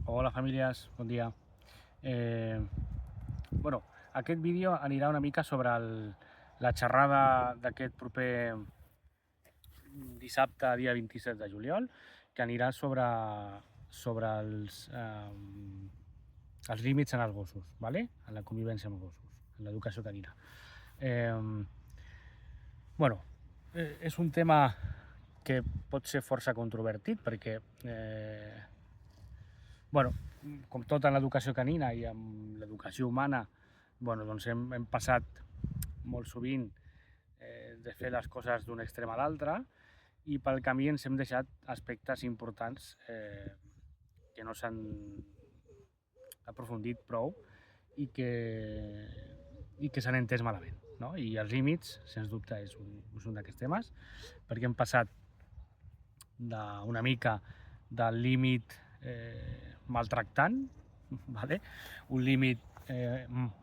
Hola famílies, bon dia. Aquest vídeo anirà una mica sobre la xerrada d'aquest proper dissabte, dia 27 de juliol, que anirà sobre els límits en els gossos, ¿vale? En la convivència amb els gossos, en l'educació canina. És un tema que pot ser força controvertit perquè com tot en l'educació canina i en l'educació humana, doncs hem passat molt sovint de fer les coses d'un extrem a l'altre i pel camí ens hem deixat aspectes importants que no s'han aprofundit prou i que s'han entès malament, no? I els límits, sens dubte, és un d'aquests temes, perquè hem passat una mica del límit maltractant, ¿vale? Un límit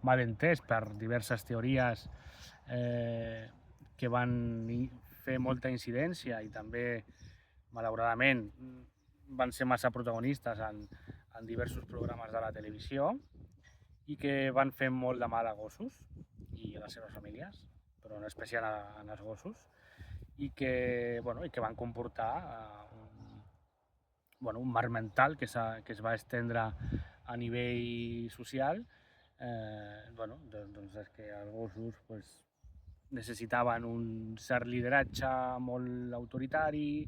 mal entès per diverses teories que van fer molta incidència i també, malauradament, van ser massa protagonistes en diversos programes de la televisió i que van fer molt de mal a gossos i a les seves famílies, però en especial en els gossos, i que van comportar un marc mental que es va estendre a nivell social, doncs que els gossos necessitaven un cert lideratge molt autoritari,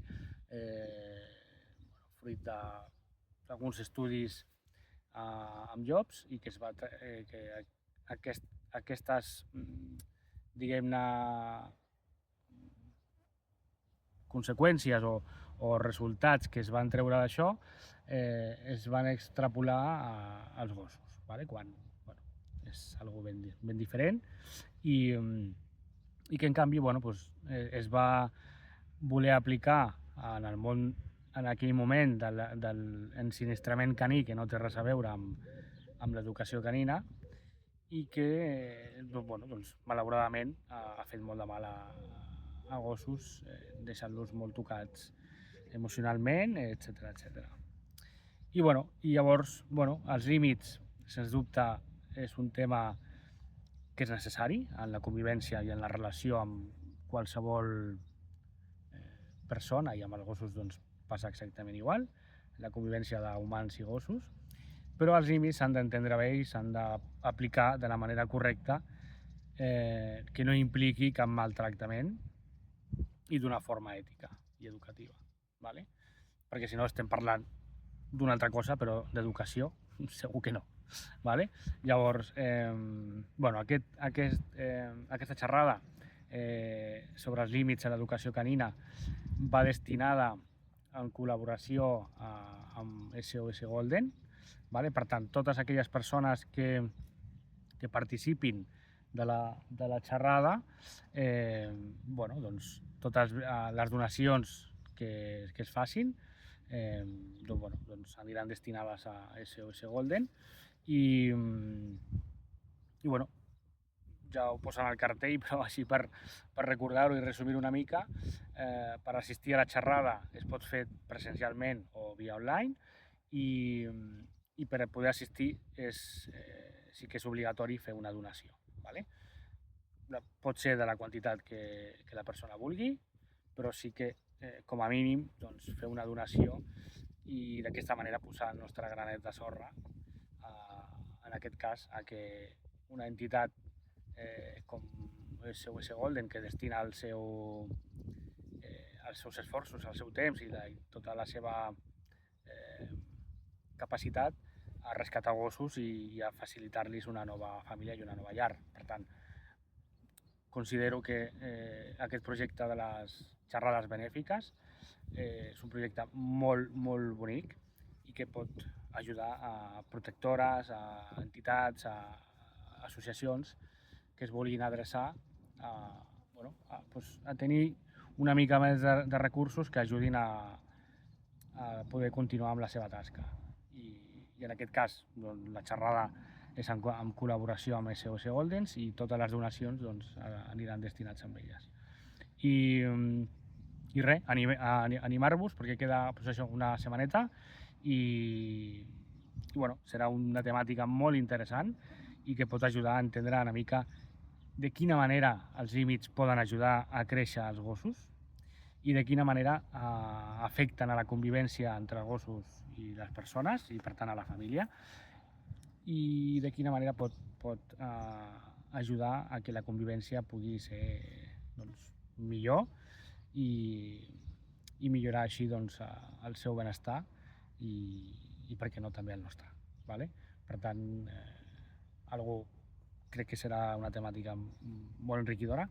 fruit d'alguns estudis amb llops, i que aquestes, diguem-ne, conseqüències o resultats que es van treure d'això es van extrapolar als gossos, ¿vale? Quan és algo ben diferent i que en canvi es va voler aplicar en el món en aquell moment de l'ensinistrament caní, que no té res a veure amb l'educació canina, i que malauradament ha fet molt de mal a gossos, deixant-los molt tocats emocionalment, etc. I llavors, els límits, sens dubte, és un tema que és necessari en la convivència i en la relació amb qualsevol persona, i amb els gossos doncs passa exactament igual, la convivència d'humans i gossos, però els límits s'han d'entendre bé i s'han d'aplicar de la manera correcta, que no impliqui cap maltractament i d'una forma ètica i educativa, ¿vale? Perquè si no estem parlant d'una altra cosa, però d'educació segur que no, ¿vale? Llavors, aquesta xerrada sobre els límits a l'educació canina va destinada en col·laboració amb SOS Golden, ¿vale? Per tant, totes aquelles persones que participin de la xerrada, totes les donacions que es facin aniran destinades a SOS Golden i ja ho posen al cartell, però així per recordar-ho i resumir una mica, per assistir a la xerrada es pot fer presencialment o via online i per poder assistir sí que és obligatori fer una donació, ¿vale? Pot ser de la quantitat que la persona vulgui, però sí que com a mínim fer una donació i d'aquesta manera posar el nostre granet de sorra, en aquest cas, a que una entitat com SOS Golden, que destina els seus esforços, el seu temps i tota la seva capacitat a rescatar gossos i a facilitar-los una nova família i una nova llar. Per tant, considero que aquest projecte de les xerrades benèfiques és un projecte molt, molt bonic i que pot ajudar a protectores, a entitats, a associacions que es vulguin adreçar a tenir una mica més de recursos que ajudin a poder continuar amb la seva tasca. I en aquest cas, la xerrada és en col·laboració amb SOS Goldens i totes les donacions aniran destinats amb elles. I res, animar-vos perquè queda una setmaneta i I bueno, serà una temàtica molt interessant i que pot ajudar a entendre una mica de quina manera els límits poden ajudar a créixer els gossos i de quina manera afecten a la convivència entre els gossos i les persones i per tant a la família, i de quina manera pot ajudar a que la convivència pugui ser doncs, millor i millorar així doncs, el seu benestar i per què no també el nostre. Vale? Per tant, crec que serà una temàtica molt enriquidora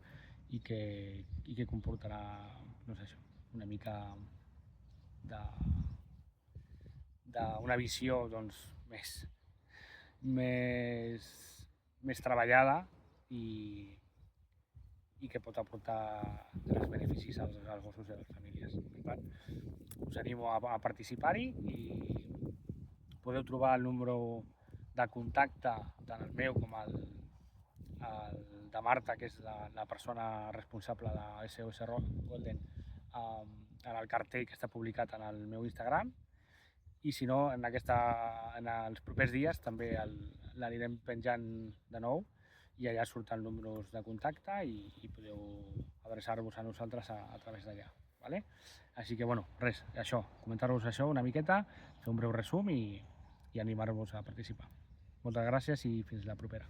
i que comportarà no sé, això, una mica d'una visió doncs, més treballada i que pot aportar grans beneficis als gossos i a les famílies. Per tant, us animo a participar-hi i podeu trobar el número de contacte tant el meu com el de Marta, que és la persona responsable de SOS Golden, en el cartell que està publicat en el meu Instagram, i si no, en els propers dies també l'anirem penjant de nou i allà surten números de contacte i podeu adreçar-vos a nosaltres a través d'allà. Vale? Així que, bueno, res, això, comentar-vos això una miqueta, fer un breu resum i animar-vos a participar. Moltes gràcies i fins la propera.